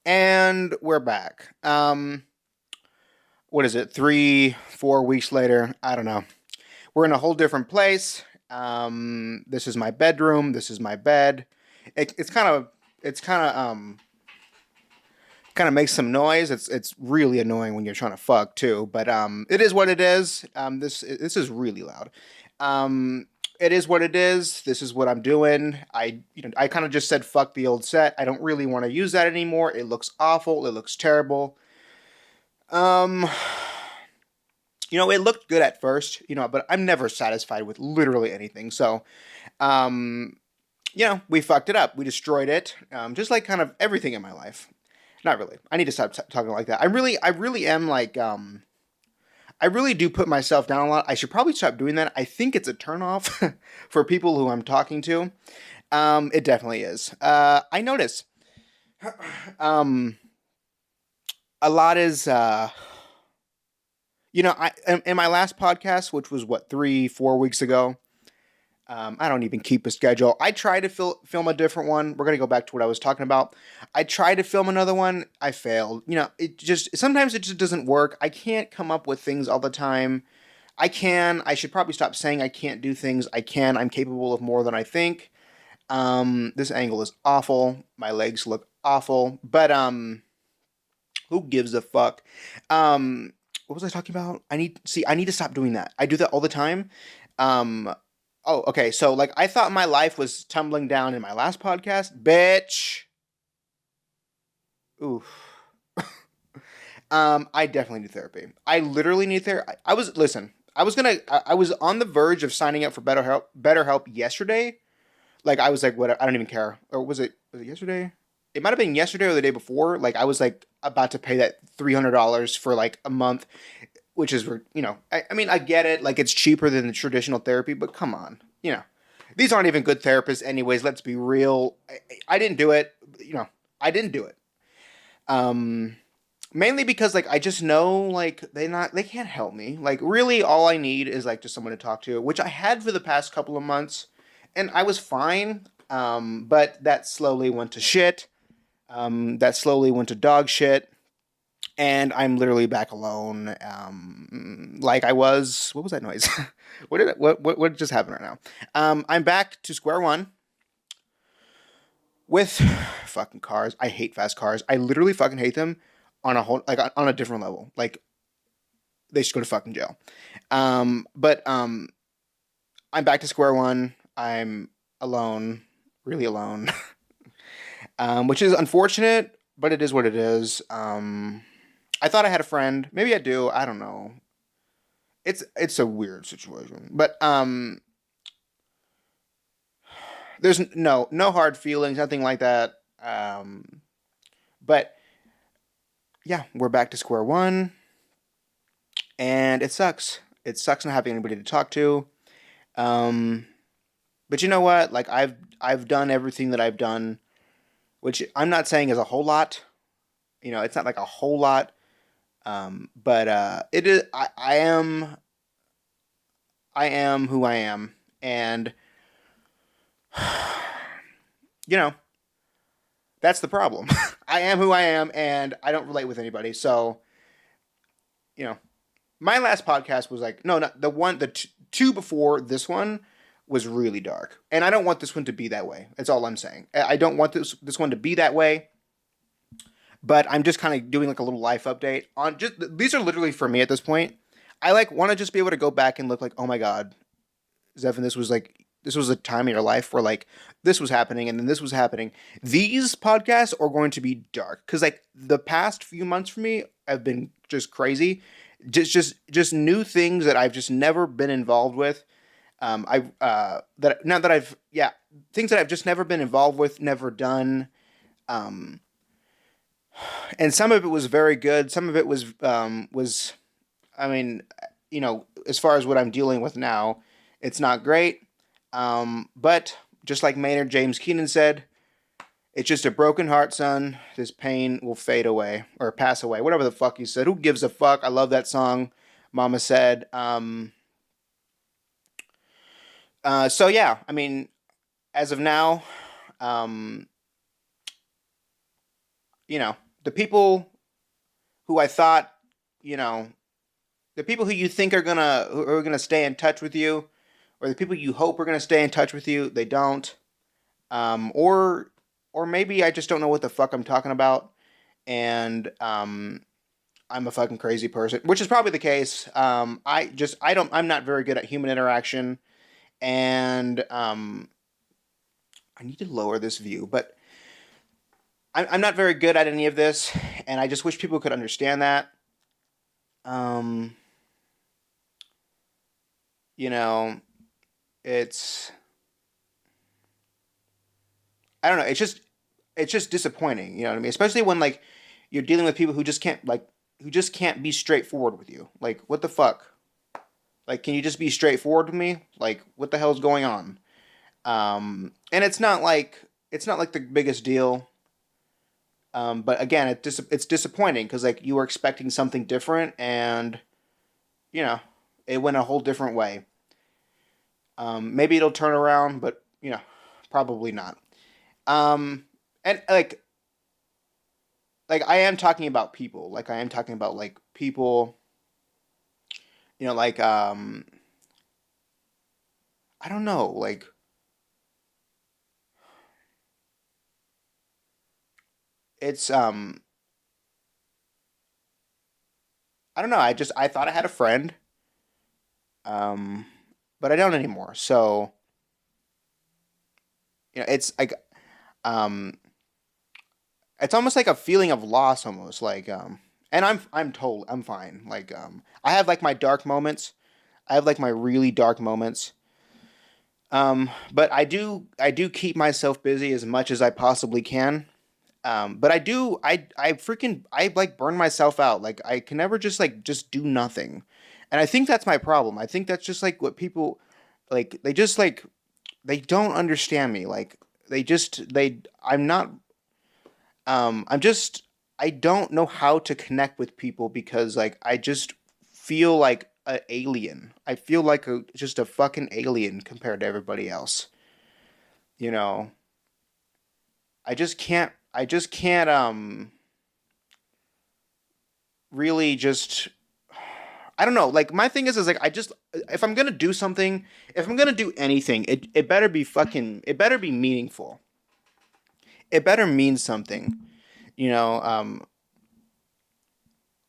And we're back. What is it? 3, 4 weeks later? I don't know. We're in a whole different place. This is my bedroom. This is my bed. It's kind of makes some noise. It's really annoying when you're trying to fuck too. But it is what it is. This is really loud. Um, it is what it is. This is what I'm doing. I kind of just said fuck the old set. I don't really want to use that anymore. It looks awful. It looks terrible. Um, it looked good at first, but I'm never satisfied with literally anything. So, um, we fucked it up. We destroyed it. Just like kind of everything in my life. Not really. I need to stop talking like that. I really am like, I really do put myself down a lot. I should probably stop doing that. I think it's a turnoff for people who I'm talking to. It definitely is. I notice, um, a lot is, in my last podcast, which was what 3, 4 weeks ago. I don't even keep a schedule. I tried to film a different one. We're gonna go back to what I was talking about. I tried to film another one. I failed. It just sometimes it just doesn't work. I can't come up with things all the time. I can. I should probably stop saying I can't do things. I can. I'm capable of more than I think. This angle is awful. My legs look awful. But who gives a fuck? What was I talking about? I need to stop doing that. I do that all the time. Um, oh, okay. So like I thought my life was tumbling down in my last podcast. Bitch. Oof. I definitely need therapy. I literally need therapy. I was listen. I was on the verge of signing up for BetterHelp yesterday. Like I was like, what? I don't even care. Or was it yesterday? It might have been yesterday or the day before. Like I was like about to pay that $300 for like a month, which is I mean I get it. Like it's cheaper than the traditional therapy, but come on, these aren't even good therapists anyways. Let's be real. I didn't do it. I didn't do it. Um, Mainly because like I just know like they can't help me. Like really, all I need is like just someone to talk to, which I had for the past couple of months, and I was fine. But that slowly went to shit. That slowly went to dog shit, and I'm literally back alone. Like I was. What was that noise? What just happened right now? I'm back to square one with fucking cars. I hate fast cars. I literally fucking hate them on a whole like on a different level. Like they should go to fucking jail. But I'm back to square one. I'm alone, really alone, which is unfortunate, but it is what it is. I thought I had a friend. Maybe I do. I don't know. It's a weird situation, but there's no hard feelings, nothing like that. But yeah, we're back to square one, and it sucks. It sucks not having anybody to talk to. Um, but you know what? Like I've done everything that I've done, which I'm not saying is a whole lot. It's not like a whole lot. But it is. I am who I am, and you know that's the problem. I am who I am, and I don't relate with anybody. So you know, my last podcast was like no, not the one, two before this one was really dark, and I don't want this one to be that way. That's all I'm saying. I don't want this one to be that way. But I'm just kind of doing like a little life update on just these are literally for me at this point. I like want to just be able to go back and look like, oh my god, Zeph, this was a time in your life where like this was happening and then this was happening. These podcasts are going to be dark because like the past few months for me have been just crazy, just new things that I've just never been involved with. I that Not that I've yeah things that I've just never been involved with, never done. Um, and some of it was very good. Some of it was I mean, as far as what I'm dealing with now, it's not great. But just like Maynard James Keenan said, it's just a broken heart, son. This pain will fade away or pass away. Whatever the fuck he said. Who gives a fuck? I love that song. Mama said. So yeah, I mean, as of now, um, the people who I thought, you know, the people who you think who are gonna stay in touch with you, or the people you hope are gonna stay in touch with you, they don't. Um, or or maybe I just don't know what the fuck I'm talking about, and I'm a fucking crazy person, which is probably the case. I'm not very good at human interaction, and I need to lower this view, but I'm not very good at any of this, and I just wish people could understand that. Um, you know, it's I don't know. It's just disappointing. You know what I mean? Especially when like you're dealing with people who just can't be straightforward with you. Like what the fuck? Like can you just be straightforward with me? Like what the hell's going on? And it's not like the biggest deal. But again, it's disappointing because like you were expecting something different, and you know it went a whole different way. Maybe it'll turn around, but probably not. And like I am talking about people. Like I am talking about like people. Like I don't know. Like it's I don't know. I thought I had a friend, um, but I don't anymore. So it's like um, it's almost like a feeling of loss, almost like and I'm fine. Like I have like my dark moments. I have like my really dark moments. But I do keep myself busy as much as I possibly can. But I like burn myself out. Like I can never just do nothing. And I think that's my problem. I think that's just like what people like they just like they don't understand me. Like I'm not I'm just I don't know how to connect with people because like I just feel like an alien. I feel like just a fucking alien compared to everybody else. You know, I just can't really just I don't know. Like my thing is like I just if I'm gonna do something, if I'm gonna do anything, it better be meaningful. It better mean something. You know,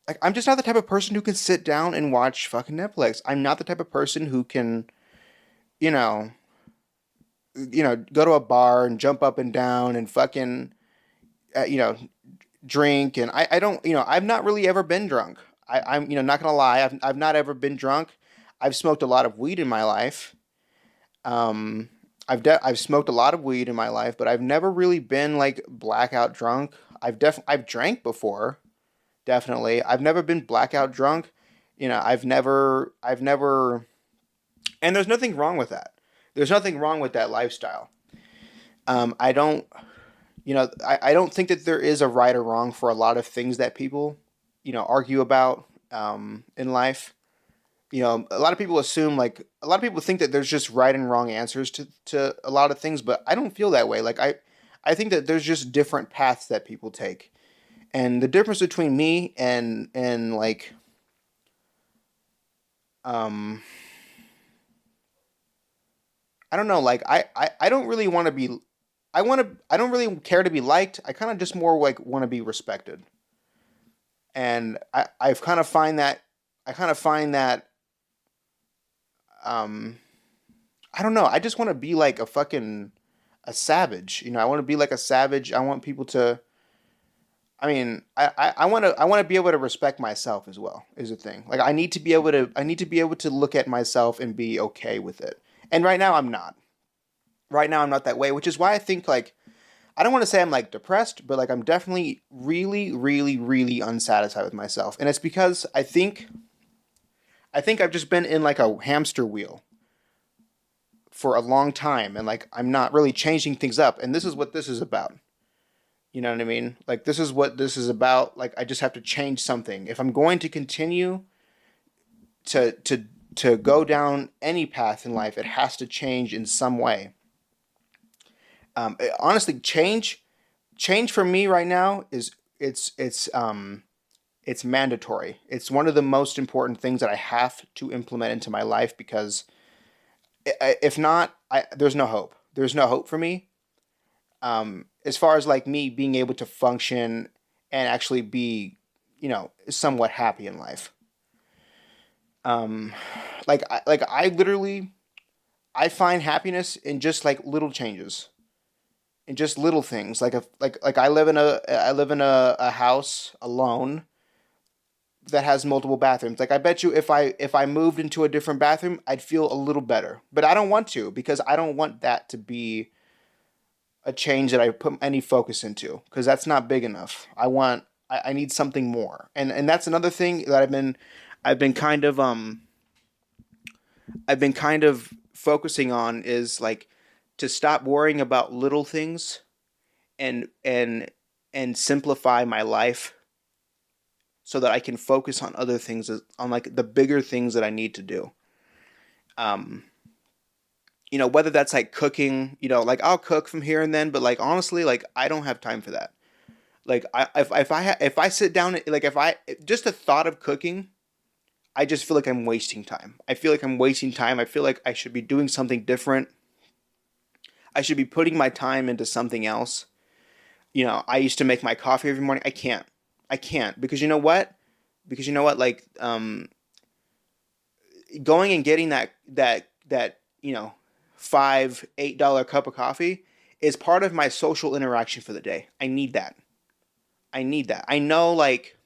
like I'm just not the type of person who can sit down and watch fucking Netflix. I'm not the type of person who can, you know, go to a bar and jump up and down and fucking, uh, you know, drink. And I don't, I've not really ever been drunk. I'm, not gonna lie. I've not ever been drunk. I've smoked a lot of weed in my life. Um, I've smoked a lot of weed in my life, but I've never really been like blackout drunk. I've drank before, definitely. I've never been blackout drunk. I've never, and there's nothing wrong with that. There's nothing wrong with that lifestyle. I don't, I don't think that there is a right or wrong for a lot of things that people, argue about in life. A lot of people assume like a lot of people think that there's just right and wrong answers to a lot of things, but I don't feel that way. Like I think that there's just different paths that people take. And the difference between me and like um I don't know, like I don't really want to be I don't really care to be liked. I kind of just more like want to be respected. And I kind of find that um I don't know. I just want to be like a savage. I want to be like a savage. I want people to. I mean, I want to be able to respect myself as well. Is the thing. Like I need to be able to look at myself and be okay with it. And right now I'm not. Right now I'm not that way, which is why I think like I don't want to say I'm like depressed, but like I'm definitely really, really, really unsatisfied with myself, and it's because I think I've just been in like a hamster wheel for a long time, and like I'm not really changing things up, and this is what this is about. You know what I mean? Like this is what this is about. Like I just have to change something if I'm going to continue to go down any path in life. It has to change in some way. Honestly, change for me right now it's mandatory. It's one of the most important things that I have to implement into my life because if not, there's no hope. There's no hope for me. As far as like me being able to function and actually be, somewhat happy in life. Um, like I literally I find happiness in just like little changes, in just little things. Like I live in a house alone that has multiple bathrooms. Like I bet you if I moved into a different bathroom, I'd feel a little better. But I don't want to because I don't want that to be a change that I put any focus into because that's not big enough. I need something more. And that's another thing that I've been kind of I've been kind of focusing on is like to stop worrying about little things and simplify my life so that I can focus on other things, on like the bigger things that I need to do. Um, whether that's like cooking, like I'll cook from here and then, but like honestly, like I don't have time for that. Like if I sit down, like if I just the thought of cooking, I just feel like I'm wasting time. I feel like I'm wasting time. I feel like I should be doing something different. I should be putting my time into something else. I used to make my coffee every morning. I can't. I can't because you know what? Because you know what? Like going and getting that $5-8 cup of coffee is part of my social interaction for the day. I need that. I need that. I know like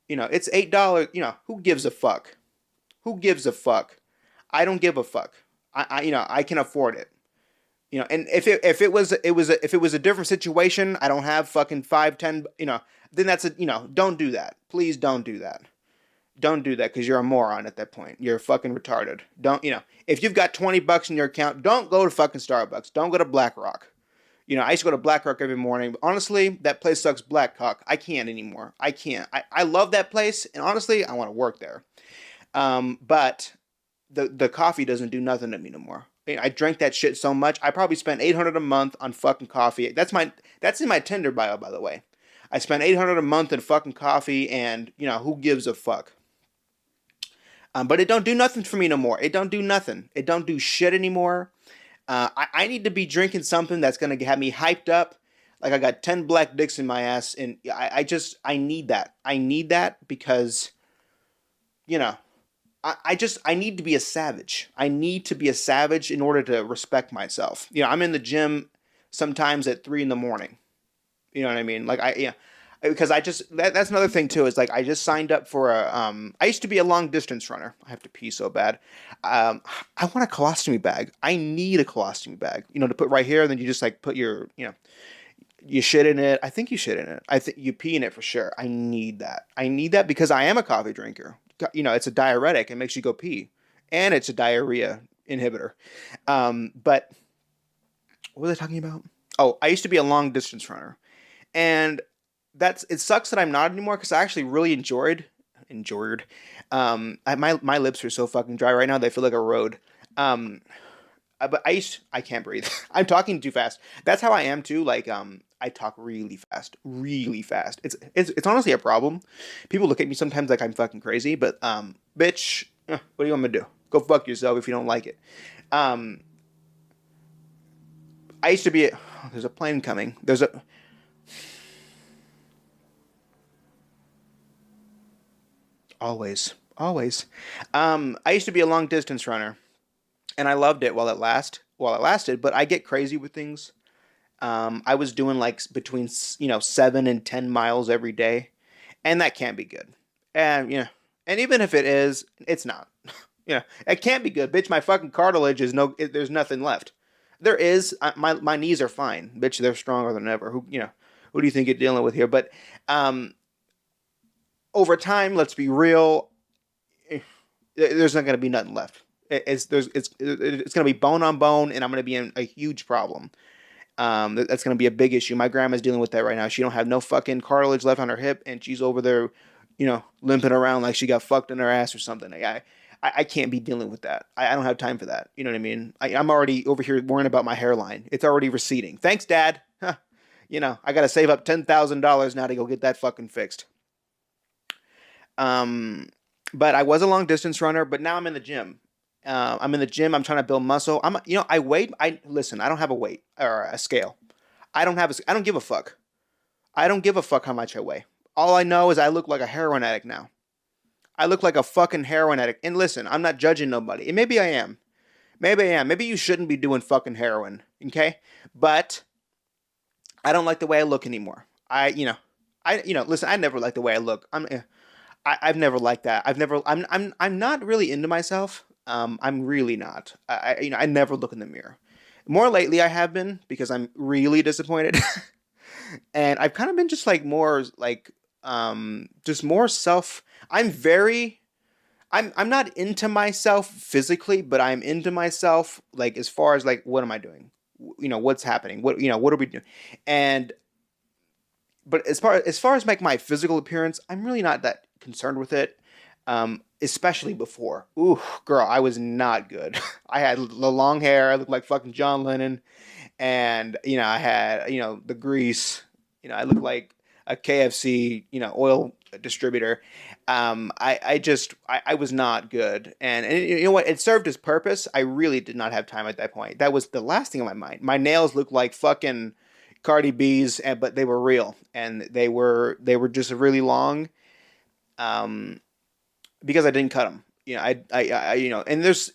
it's $8. Who gives a fuck? Who gives a fuck? I don't give a fuck. I can afford it. And if it was a different situation, I don't have fucking 5, 10. Then that's don't do that. Please don't do that. Don't do that because you're a moron at that point. You're fucking retarded. Don't if you've got $20 in your account, don't go to fucking Starbucks. Don't go to BlackRock. I used to go to BlackRock every morning. But honestly, that place sucks black cock. I can't anymore. I can't. I love that place, and honestly, I want to work there. But the coffee doesn't do nothing to me no more. I drank that shit so much. I probably spent $800 a month on fucking coffee. That's in my Tinder bio, by the way. I spent $800 a month in fucking coffee, and who gives a fuck? But it don't do nothing for me no more. It don't do nothing. It don't do shit anymore. I need to be drinking something that's gonna have me hyped up, like I got 10 black dicks in my ass, and I need that. I need that because, I need to be a savage. I need to be a savage in order to respect myself. I'm in the gym sometimes at 3 in the morning. You know what I mean? Like because that's another thing too, is like I just signed up for I used to be a long distance runner. I have to pee so bad. I want a colostomy bag. I need a colostomy bag, to put right here, and then you just like put your, you shit in it. I think you shit in it. I think you pee in it for sure. I need that. I need that because I am a coffee drinker. It's a diuretic. It makes you go pee. And it's a diarrhea inhibitor. But what was I talking about? Oh, I used to be a long distance runner. And it sucks that I'm not anymore because I actually really enjoyed. My lips are so fucking dry right now. They feel like a road. But I can't breathe. I'm talking too fast. That's how I am too. Like, I talk really fast, really fast. It's honestly a problem. People look at me sometimes like I'm fucking crazy, but, bitch, what do you want me to do? Go fuck yourself if you don't like it. I used to be, there's a plane coming. Always. I used to be a long distance runner. And I loved it while it lasted, but I get crazy with things. I was doing like between 7 and 10 miles every day, and that can't be good. And and even if it is, it's not. It can't be good, bitch. My fucking cartilage is there's nothing left. There is my knees are fine, bitch. They're stronger than ever. Who do you think you're dealing with here? But over time, let's be real. There's not gonna be nothing left. It's going to be bone on bone, and I'm going to be in a huge problem. That's going to be a big issue. My grandma's dealing with that right now. She don't have no fucking cartilage left on her hip, and she's over there, limping around like she got fucked in her ass or something. I can't be dealing with that. I don't have time for that. You know what I mean? I'm already over here worrying about my hairline. It's already receding. Thanks, Dad. Huh. I got to save up $10,000 now to go get that fucking fixed. Um, but I was a long distance runner, but now I'm in the gym. I'm in the gym. I'm trying to build muscle. I weigh. Listen. I don't have a weight or a scale. I don't give a fuck. I don't give a fuck how much I weigh. All I know is I look like a heroin addict now. I look like a fucking heroin addict. And listen, I'm not judging nobody. And maybe I am. Maybe I am. Maybe you shouldn't be doing fucking heroin. Okay? But I don't like the way I look anymore. Listen, I never liked the way I look. I've never liked that. I'm not really into myself. I'm really not. I never look in the mirror. More lately I have been because I'm really disappointed. And I've kind of been just like more like just more self. I'm not into myself physically, but I'm into myself like as far as like what am I doing? What's happening? What are we doing? And but as far as like my physical appearance, I'm really not that concerned with it. Especially before. Ooh, girl, I was not good. I had the long hair. I looked like fucking John Lennon. And, I had, the grease. I looked like a KFC, oil distributor. I was not good. And you know what? It served its purpose. I really did not have time at that point. That was the last thing on my mind. My nails looked like fucking Cardi B's, but they were real. And they were just really long. Because I didn't cut them. And there's,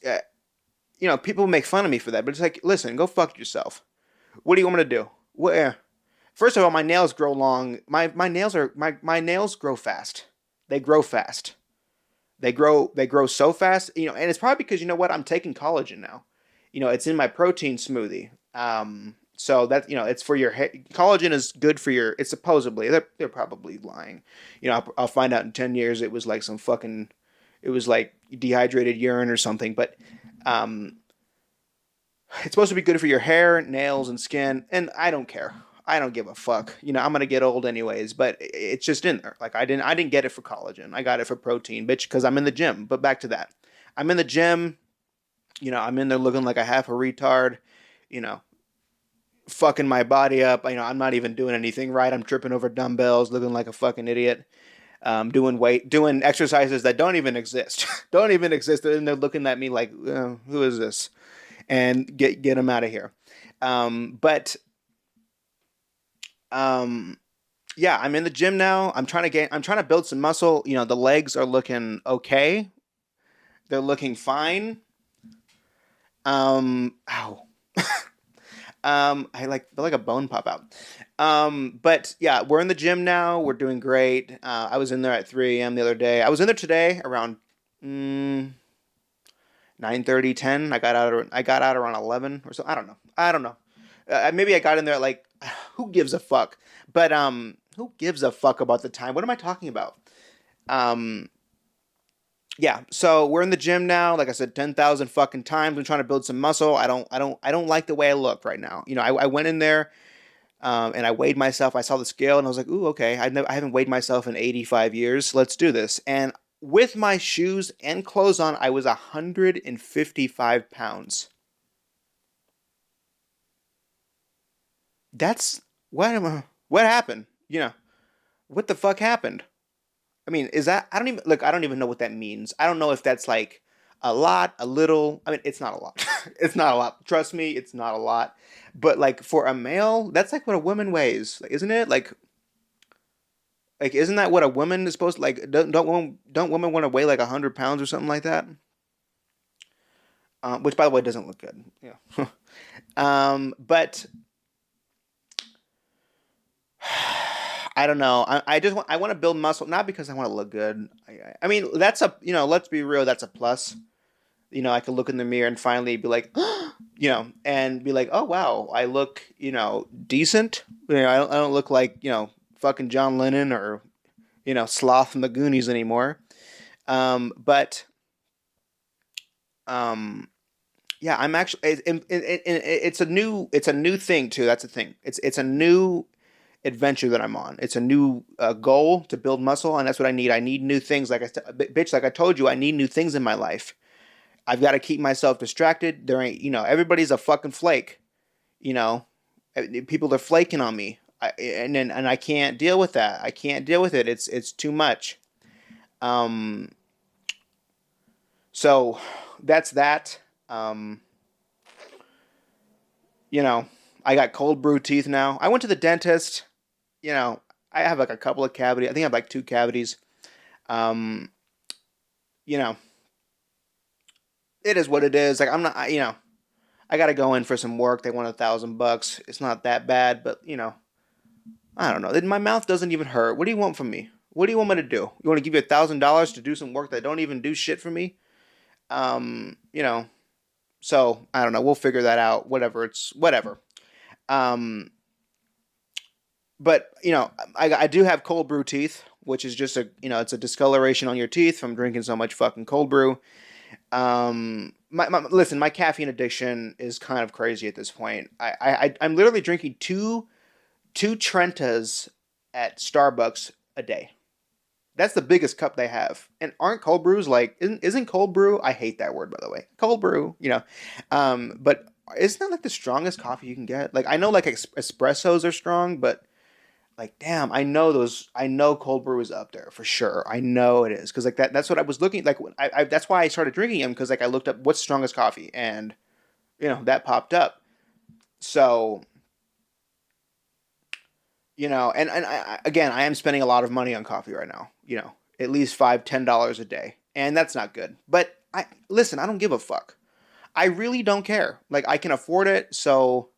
people make fun of me for that, but it's like, listen, go fuck yourself. What do you want me to do? Where? First of all, my nails grow long. My nails grow fast. They grow fast. They grow so fast. And it's probably because I'm taking collagen now. It's in my protein smoothie. So that it's for your hair. Collagen is good for your. It's supposedly they're probably lying. I'll find out in 10 years. It was like some fucking. It was like dehydrated urine or something. But it's supposed to be good for your hair, nails, and skin. And I don't care. I don't give a fuck. I'm gonna get old anyways. But it's just in there. Like I didn't get it for collagen. I got it for protein, bitch, because I'm in the gym. But back to that. I'm in the gym. I'm in there looking like a half a retard. Fucking my body up. I'm not even doing anything right. I'm tripping over dumbbells, looking like a fucking idiot. Doing exercises that don't even exist. Don't even exist. And they're looking at me like, who is this? And get them out of here. Yeah, I'm in the gym now. I'm trying to build some muscle. The legs are looking okay. They're looking fine. Ow. I feel like a bone pop out. But yeah, we're in the gym now. We're doing great. I was in there at 3 a.m. the other day. I was in there today around 9:30, 10. I got out around 11 or so. I don't know. Maybe I got in there like, who gives a fuck? But who gives a fuck about the time? What am I talking about? Yeah, so we're in the gym now. Like I said, 10,000 fucking times. I'm trying to build some muscle. I don't like the way I look right now. I went in there, and I weighed myself. I saw the scale, and I was like, ooh, okay. I haven't weighed myself in 85 years. Let's do this. And with my shoes and clothes on, I was 155 pounds. That's what happened? What the fuck happened? I mean, I don't even know what that means. I don't know if that's like a lot, a little. I mean, it's not a lot. It's not a lot. Trust me, it's not a lot. But like for a male, that's like what a woman weighs, like, isn't it? Like isn't that what a woman is supposed to like? Don't women want to weigh like 100 pounds or something like that? Which, by the way, doesn't look good. Yeah. But I don't know. I want to build muscle, not because I want to look good. I mean, that's let's be real, that's a plus. I could look in the mirror and finally be like, and be like, oh wow, I look, decent. I don't look like, fucking John Lennon or, Sloth from the Goonies anymore. But yeah, I'm actually, it's a new thing too. That's the thing. It's a new adventure that I'm on. It's a new goal to build muscle, and that's what I need. I need new things. Like I told you, I need new things in my life. I've got to keep myself distracted. There ain't, everybody's a fucking flake. People are flaking on me. And I can't deal with that. I can't deal with it. It's too much. Um, so that's that. Um, you know, I got cold brew teeth now. I went to the dentist. You know, I have like a couple of cavities. I think I have like two cavities. Um, you know, it is what it is. Like I'm not, I got to go in for some work. They want $1,000. It's not that bad, but I don't know. My mouth doesn't even hurt. What do you want from me? What do you want me to do? You want to give you $1,000 to do some work that don't even do shit for me? Um, you know, so I don't know. We'll figure that out. Whatever. It's whatever. Um, but I do have cold brew teeth, which is just it's a discoloration on your teeth from drinking so much fucking cold brew. Listen, my caffeine addiction is kind of crazy at this point. I'm literally drinking two Trentas at Starbucks a day. That's the biggest cup they have. And aren't cold brews like isn't cold brew? I hate that word, by the way. Cold brew, but isn't that like the strongest coffee you can get? Like I know like espressos are strong, but like damn, I know cold brew is up there for sure. I know it is cuz like that's what I was looking like that's why I started drinking them cuz like I looked up what's strongest coffee and that popped up. So and again, I am spending a lot of money on coffee right now. At least $5-10 a day, and that's not good. But listen, I don't give a fuck. I really don't care. Like I can afford it. So,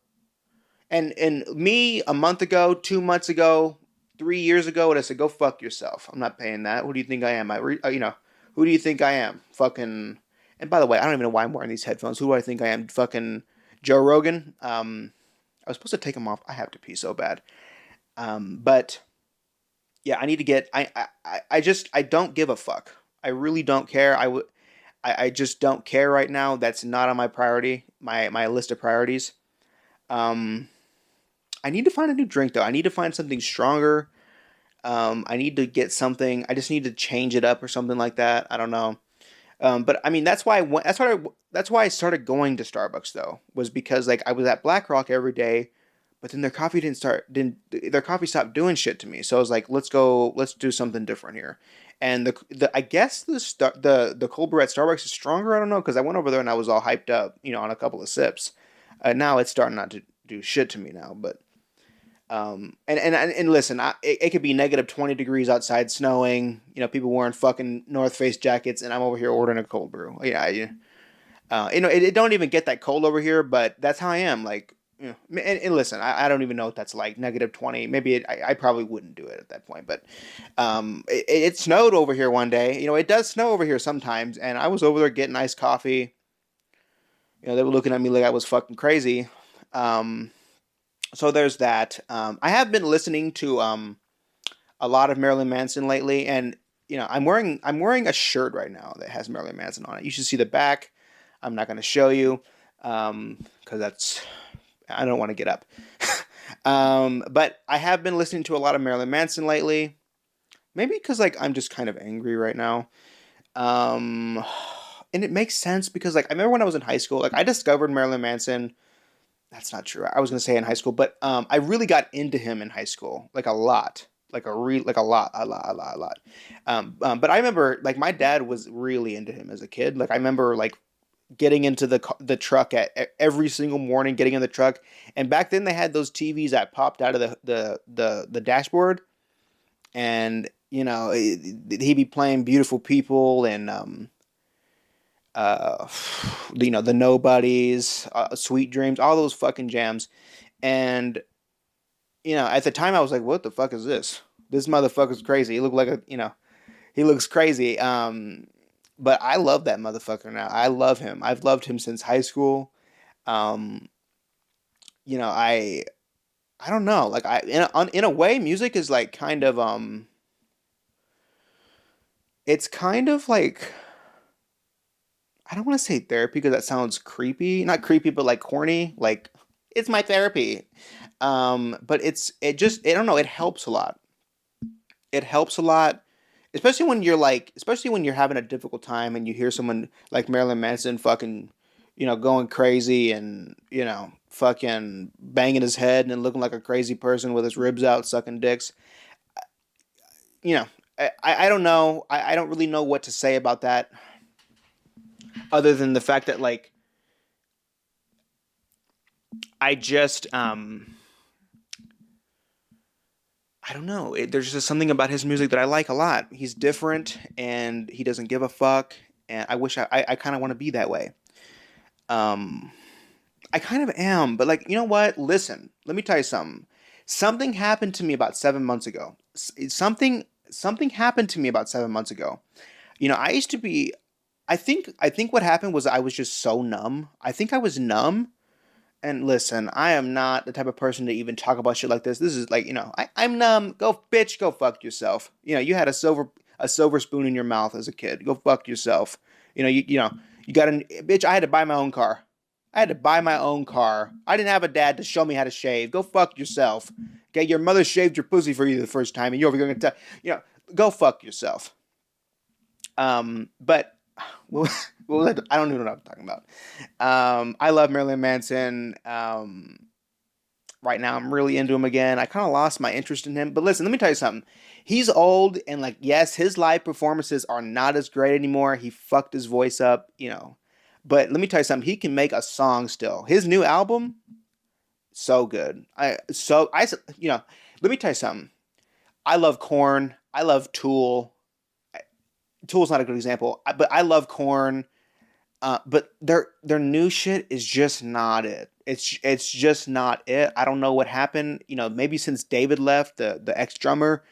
and me a month ago, 2 months ago, 3 years ago, would have said, "Go fuck yourself. I'm not paying that. Who do you think I am? Who do you think I am? Fucking." And by the way, I don't even know why I'm wearing these headphones. Who do I think I am? Fucking Joe Rogan. I was supposed to take them off. I have to pee so bad. But yeah, I need to get. I don't give a fuck. I really don't care. I just don't care right now. That's not on my priority. My list of priorities. Um, I need to find a new drink though. I need to find something stronger. I need to get something. I just need to change it up or something like that. I don't know. But I mean, that's why I went, that's why I started going to Starbucks though, was because like I was at BlackRock every day, but then didn't their coffee stopped doing shit to me. So I was like, let's do something different here. And the I guess the cold brew at Starbucks is stronger. I don't know because I went over there and I was all hyped up, on a couple of sips. Now it's starting not to do shit to me now, but and listen, it could be -20 degrees outside, snowing. People wearing fucking North Face jackets, and I'm over here ordering a cold brew. Yeah. It don't even get that cold over here, but that's how I am. Like, and listen, I don't even know what that's like, -20. Maybe I probably wouldn't do it at that point, but it snowed over here one day. It does snow over here sometimes, and I was over there getting iced coffee. They were looking at me like I was fucking crazy. So there's that. I have been listening to a lot of Marilyn Manson lately, and I'm wearing a shirt right now that has Marilyn Manson on it. You should see the back. I'm not going to show you because I don't want to get up. But I have been listening to a lot of Marilyn Manson lately. Maybe because like I'm just kind of angry right now. And it makes sense because like I remember when I was in high school, like I discovered Marilyn Manson. That's not true. I was gonna say in high school, but I really got into him in high school, like a lot, like a lot, a lot. But I remember like my dad was really into him as a kid. Like I remember like getting into the truck at every single morning, getting in the truck, and back then they had those TVs that popped out of the dashboard, and he'd be playing Beautiful People and uh, the Nobodies, Sweet Dreams, all those fucking jams. And at the time I was like, what the fuck is this? This motherfucker's crazy. He looked like he looks crazy. But I love that motherfucker now. I love him. I've loved him since high school. Um, I don't know. Like in a way, music is like kind of it's kind of like I don't want to say therapy because that sounds creepy. Not creepy, but like corny. Like it's my therapy. But I don't know. It helps a lot. It helps a lot, especially when you're having a difficult time and you hear someone like Marilyn Manson fucking, going crazy and, fucking banging his head and then looking like a crazy person with his ribs out, sucking dicks. You know, I don't know. I don't really know what to say about that other than the fact that, like, I just, I don't know. There's just something about his music that I like a lot. He's different and he doesn't give a fuck. And I wish I kind of want to be that way. Um, I kind of am, but like, you know what? Listen, let me tell you something. Something happened to me about 7 months ago. Something happened to me about 7 months ago. I used to be. I think what happened was I was just so numb. I think I was numb. And listen, I am not the type of person to even talk about shit like this. This is like, I'm numb. Go bitch, go fuck yourself. You had a silver spoon in your mouth as a kid. Go fuck yourself. You got a bitch. I had to buy my own car. I had to buy my own car. I didn't have a dad to show me how to shave. Go fuck yourself. Okay, your mother shaved your pussy for you the first time, and you're over here gonna tell, go fuck yourself. But well, I don't even know what I'm talking about. I love Marilyn Manson. Right now, I'm really into him again. I kind of lost my interest in him. But listen, let me tell you something. He's old, and like, yes, his live performances are not as great anymore. He fucked his voice up. But let me tell you something. He can make a song still. His new album, so good. Let me tell you something. I love Korn. I love Tool. Tool's not a good example, but I love Korn. But their new shit is just not it. It's just not it. I don't know what happened. Maybe since David left, the ex drummer.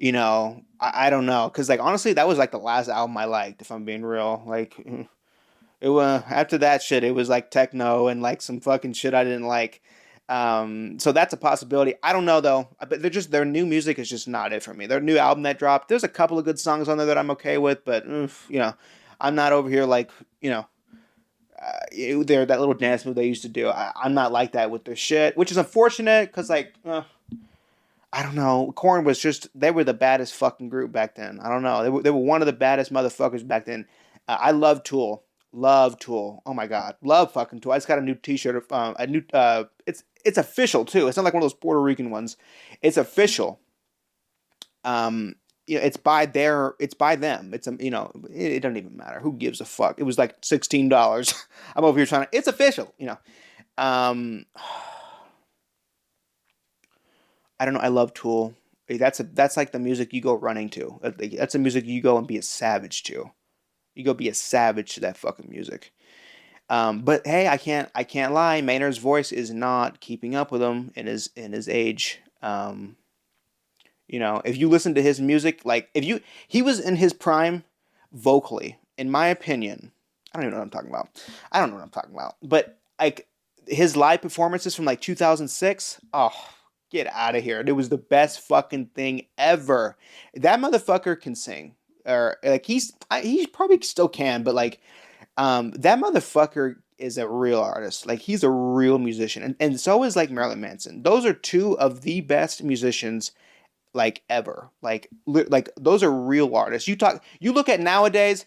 I don't know, because like honestly, that was like the last album I liked. If I'm being real, like it was after that shit, it was like techno and like some fucking shit I didn't like. So that's a possibility. I don't know though. But their new music is just not it for me. Their new album that dropped, there's a couple of good songs on there that I'm okay with, but I'm not over here like they're that little dance move they used to do. I'm not like that with their shit, which is unfortunate because like I don't know. Korn was just they were the baddest fucking group back then. I don't know. They were one of the baddest motherfuckers back then. I love Tool. Love Tool. Oh my god, love fucking Tool. I just got a new T-shirt. A new. It's official too. It's not like one of those Puerto Rican ones. It's official. It's by them. It doesn't even matter. Who gives a fuck? It was like $16. I'm over here trying to. It's official. Um, I don't know. I love Tool. That's like the music you go running to. That's the music you go and be a savage to. You go be a savage to that fucking music. But hey, I can't lie. Maynard's voice is not keeping up with him in his age. If you listen to his music, like he was in his prime vocally, in my opinion. I don't even know what I'm talking about. I don't know what I'm talking about. But like his live performances from like 2006, oh, get out of here. It was the best fucking thing ever. That motherfucker can sing. Or like he probably still can, but like that motherfucker is a real artist. Like he's a real musician. And so is like Marilyn Manson. Those are two of the best musicians like ever. Like those are real artists. You look at nowadays,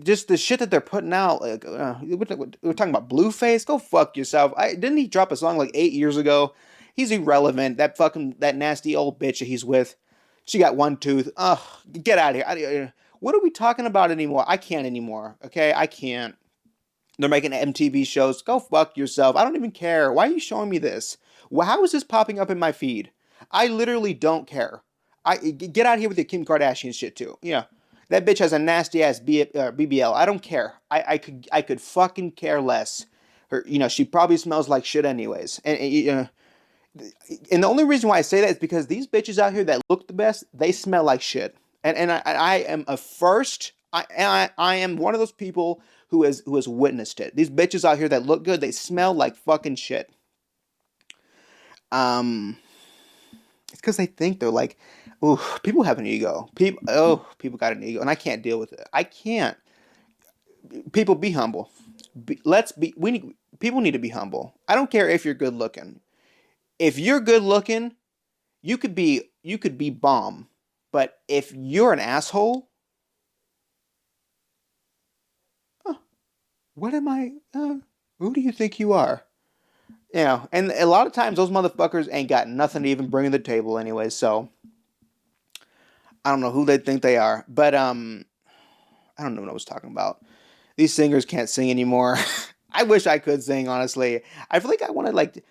just the shit that they're putting out. Like we're talking about Blueface. Go fuck yourself. Didn't he drop a song like 8 years ago? He's irrelevant. That nasty old bitch that he's with. She got one tooth. Ugh, get out of here. What are we talking about anymore? I can't anymore. Okay, I can't. They're making MTV shows. Go fuck yourself. I don't even care. Why are you showing me this? How is this popping up in my feed? I literally don't care. Get out of here with your Kim Kardashian shit too. That bitch has a nasty ass BBL. I don't care. I could fucking care less. She probably smells like shit anyways. And the only reason why I say that is because these bitches out here that look the best, they smell like shit. And I am a first. I am one of those people who has witnessed it. These bitches out here that look good, they smell like fucking shit. It's because they think they're like, ooh, people have an ego. People got an ego, and I can't deal with it. I can't. People, be humble. People need to be humble. I don't care if you're good looking. If you're good looking, you could be bomb. But if you're an asshole, What am I? Who do you think you are? You know, and a lot of times those motherfuckers ain't got nothing to even bring to the table anyway. So I don't know who they think they are, but I don't know what I was talking about. These singers can't sing anymore. I wish I could sing, honestly. I feel like I want to like.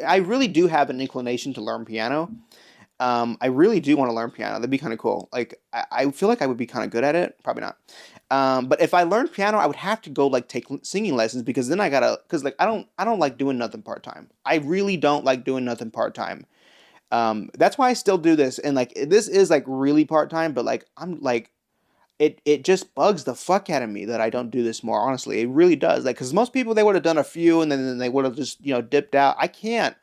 I really do have an inclination to learn piano. I really do want to learn piano. That'd be kind of cool. Like I feel like I would be kind of good at it. Probably not. But if I learned piano, I would have to go like take singing lessons because then I gotta because like I don't like doing nothing part time. I really don't like doing nothing part time. That's why I still do this and like this is like really part time, but like I'm like it just bugs the fuck out of me that I don't do this more. Honestly, it really does. Like because most people they would have done a few and then they would have just dipped out. I can't.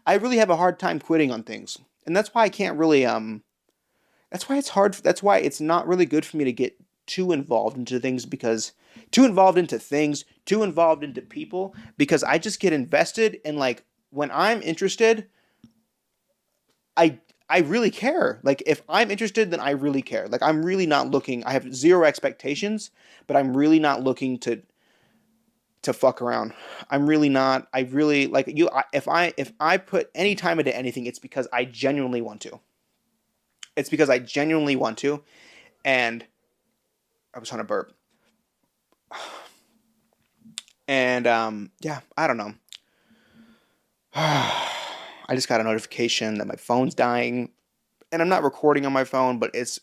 I really have a hard time quitting on things, and that's why I can't really that's why it's hard. That's why it's not really good for me to get too involved into things because too involved into people because I just get invested and like when I'm interested, I really care. Like if I'm interested, then I really care. Like I'm really not looking. I have zero expectations, but I'm really not looking to fuck around. I'm really not. I really like you. If I put any time into anything, it's because I genuinely want to. It's because I genuinely want to, and I was trying to burp. And yeah, I don't know. I just got a notification that my phone's dying, and I'm not recording on my phone, but it's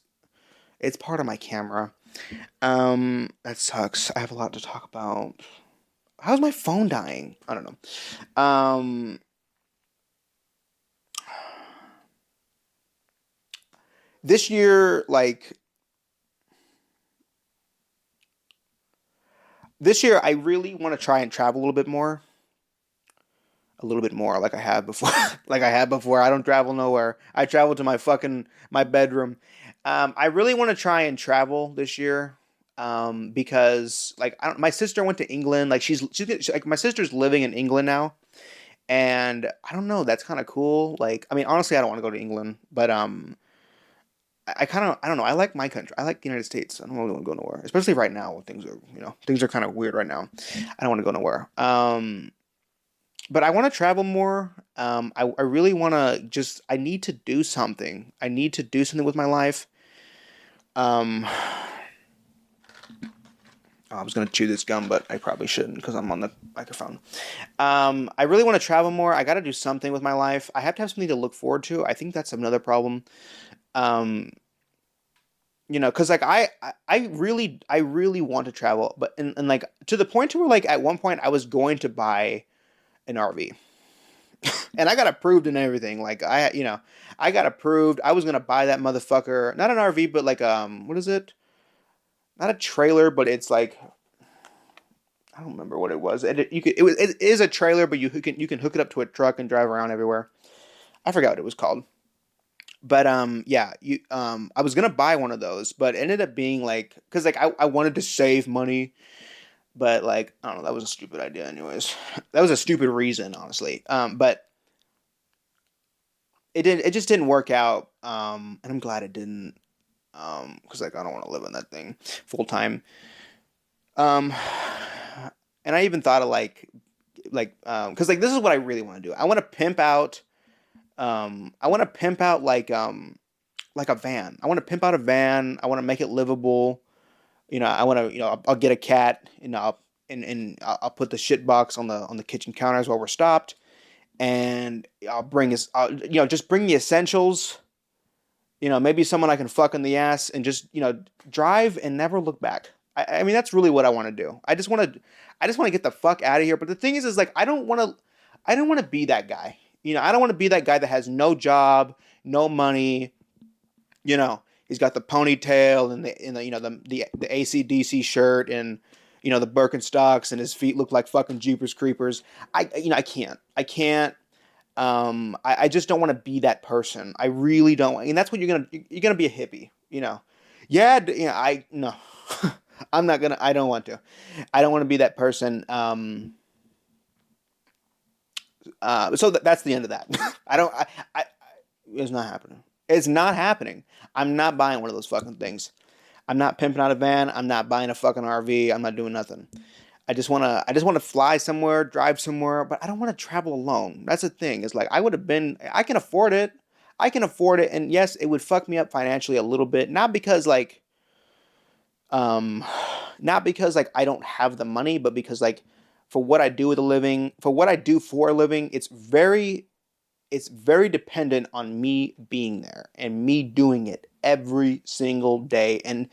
part of my camera. That sucks. I have a lot to talk about. How's my phone dying? I don't know. This year, like this year, I really want to try and travel a little bit more. A little bit more, like I have before. Like I had before. I don't travel nowhere. I travel to my bedroom. I really want to try and travel this year. Because like my sister went to England. Like she's like my sister's living in England now, and I don't know. That's kind of cool. Like I mean, honestly, I don't want to go to England, but I kind of I don't know. I like my country. I like the United States. I don't really want to go nowhere, especially right now when things are kind of weird right now. I don't want to go nowhere. But I want to travel more. I really want to just I need to do something. I need to do something with my life. Um, I was gonna chew this gum, but I probably shouldn't because I'm on the microphone. I really want to travel more. I got to do something with my life. I have to have something to look forward to. I think that's another problem. Um, because like I really want to travel, but and like to the point to where like at one point I was going to buy an RV. And I got approved and everything. Like I got approved. I was gonna buy that motherfucker, not an RV, but like what is it? Not a trailer, but it's like I don't remember what it was. It is a trailer, but you can hook it up to a truck and drive around everywhere. I forgot what it was called. But yeah, I was gonna buy one of those, but it ended up being like because like I wanted to save money, but like I don't know, that was a stupid idea anyways. That was a stupid reason, honestly. But it just didn't work out. And I'm glad it didn't. Because like I don't want to live on that thing full time. Um, and I even thought of because like this is what I really want to do. I want to pimp out. I want to pimp out like a van. I want to pimp out a van. I want to make it livable. I want to I'll get a cat and I'll put the shit box on the kitchen counters while we're stopped, and just bring the essentials. Maybe someone I can fuck in the ass and just, drive and never look back. I mean, that's really what I want to do. I just want to get the fuck out of here. But the thing is like, I don't want to be that guy. I don't want to be that guy that has no job, no money. He's got the ponytail and the AC/DC shirt and, the Birkenstocks and his feet look like fucking Jeepers Creepers. I can't. I just don't want to be that person. I really don't. And that's what you're gonna be a hippie. Yeah. I no, I'm not gonna. I don't want to. I don't want to be that person. So that's the end of that. I don't. It's not happening. It's not happening. I'm not buying one of those fucking things. I'm not pimping out a van. I'm not buying a fucking RV. I'm not doing nothing. I just wanna fly somewhere, drive somewhere, but I don't want to travel alone. That's the thing. It's like I would have been. I can afford it. I can afford it, and yes, it would fuck me up financially a little bit. Um, not because like I don't have the money, but because like for what I do with a living, for what I do for a living, it's very dependent on me being there and me doing it every single day. And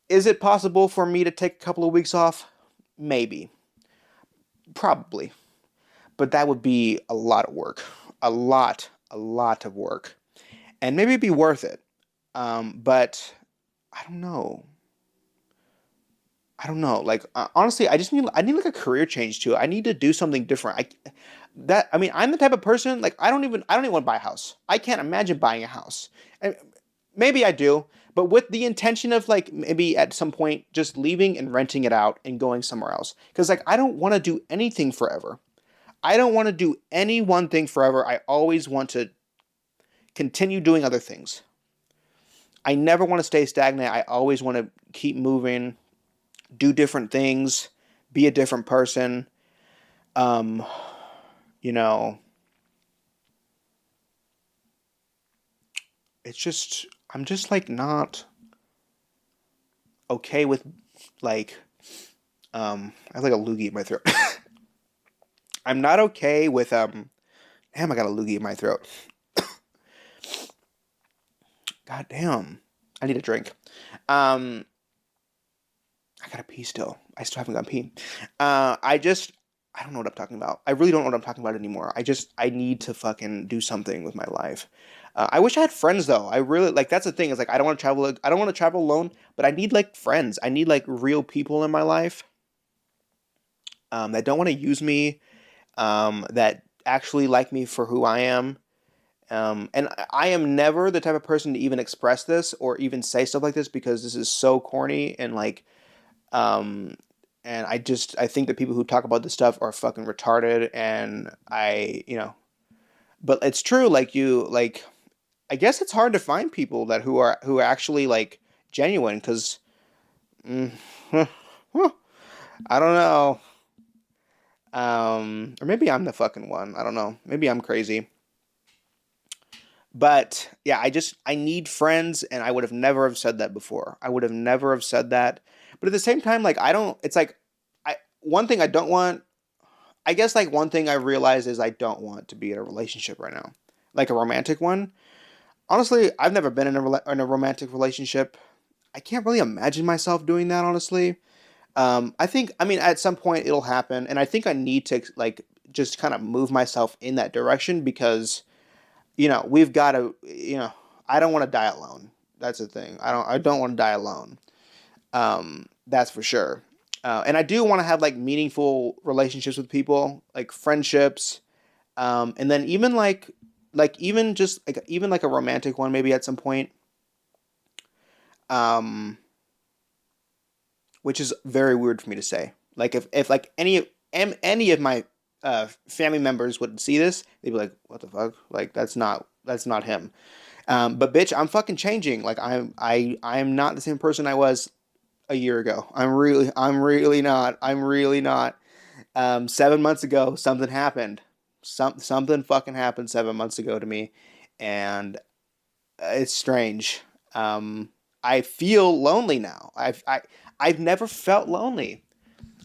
is it possible for me to take a couple of weeks off? Maybe, probably, but that would be a lot of work, a lot of work, and maybe it'd be worth it. But I don't know. I don't know. Like honestly, I need like a career change too. I need to do something different. I'm the type of person like I don't even want to buy a house. I can't imagine buying a house. And maybe I do, but with the intention of like maybe at some point just leaving and renting it out and going somewhere else. Cuz like I don't want to do anything forever. I don't want to do any one thing forever. I always want to continue doing other things. I never want to stay stagnant. I always want to keep moving, do different things, be a different person. Um, you know, it's just I'm just like not okay with like I have like a loogie in my throat. I'm not okay with damn, I got a loogie in my throat. God damn. I need a drink. Um I gotta pee still. I still haven't got pee. I don't know what I'm talking about. I really don't know what I'm talking about anymore. I need to fucking do something with my life. I wish I had friends though. I really like that's the thing. Is like I don't want to travel. I don't want to travel alone. But I need like friends. I need like real people in my life that don't want to use me. That actually like me for who I am. And I am never the type of person to even express this or even say stuff like this because this is so corny and like um, and I think that people who talk about this stuff are fucking retarded. And but it's true. I guess it's hard to find people who are actually like genuine because mm, I don't know. Or maybe I'm the fucking one. I don't know. Maybe I'm crazy. But yeah, I need friends, and I would have never have said that before. I would have never have said that. But at the same time, like I don't. It's like I one thing I don't want. I guess like one thing I realized is I don't want to be in a relationship right now, like a romantic one. Honestly, I've never been in a romantic relationship. I can't really imagine myself doing that. Honestly, I mean at some point it'll happen, and I think I need to like just kind of move myself in that direction because we've got to, I don't want to die alone. That's the thing. I don't want to die alone. That's for sure. And I do want to have like meaningful relationships with people, like friendships, and then even like even just like even like a romantic one maybe at some point. Um, which is very weird for me to say. Like if like any of my family members would see this, they'd be like, "What the fuck? Like that's not him." But bitch, I'm fucking changing. Like I'm not the same person I was a year ago. I'm really not. I'm really not. 7 months ago, something happened. Something fucking happened 7 months ago to me, and it's strange. I feel lonely now. I've never felt lonely.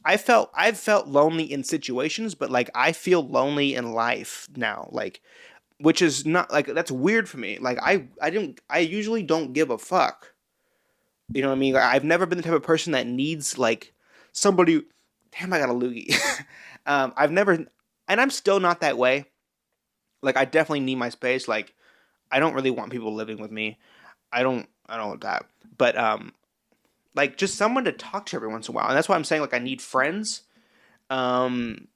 I've felt lonely in situations, but like I feel lonely in life now. Like which is not like that's weird for me. Like I usually don't give a fuck. You know what I mean? Like, I've never been the type of person that needs like somebody. Damn, I got a loogie. I've never, and I'm still not that way. Like I definitely need my space. Like I don't really want people living with me. I don't want that. But like just someone to talk to every once in a while, and that's why I'm saying like I need friends. Um,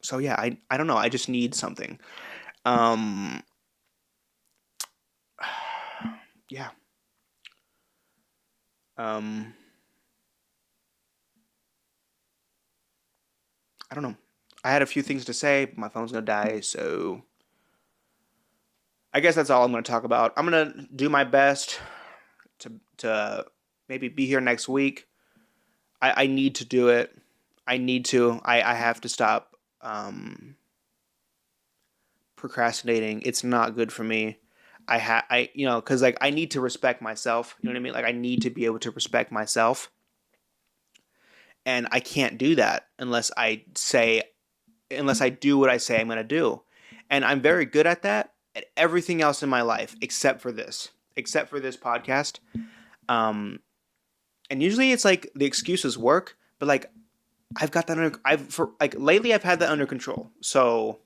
so yeah, I don't know. I just need something. Um, yeah. Um, I don't know. I had a few things to say, but my phone's gonna die, so I guess that's all I'm gonna talk about. I'm gonna do my best to maybe be here next week. I need to do it. I need to. I have to stop procrastinating. It's not good for me. Because like I need to respect myself. You know what I mean? Like I need to be able to respect myself, and I can't do that unless I do what I say I'm gonna do. And I'm very good at that at everything else in my life except for this podcast. Um, and usually it's like the excuses work, but like I've got that lately I've had that under control. So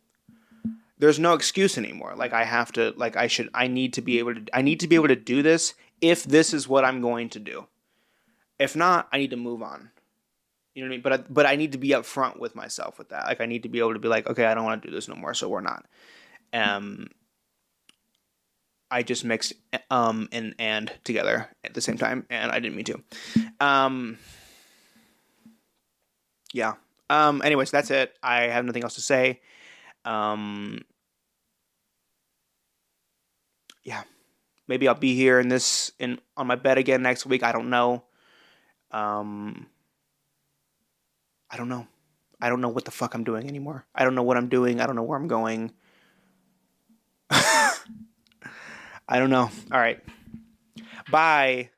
there's no excuse anymore. Like I need to be able to do this if this is what I'm going to do. If not, I need to move on. You know what I mean? But I need to be upfront with myself with that. Like I need to be able to be like, okay, I don't want to do this no more, so we're not. Um, I just mixed and together at the same time, and I didn't mean to. Yeah. Anyways, that's it. I have nothing else to say. Yeah. Maybe I'll be here on my bed again next week. I don't know. Um, I don't know. I don't know what the fuck I'm doing anymore. I don't know what I'm doing. I don't know where I'm going. I don't know. All right. Bye.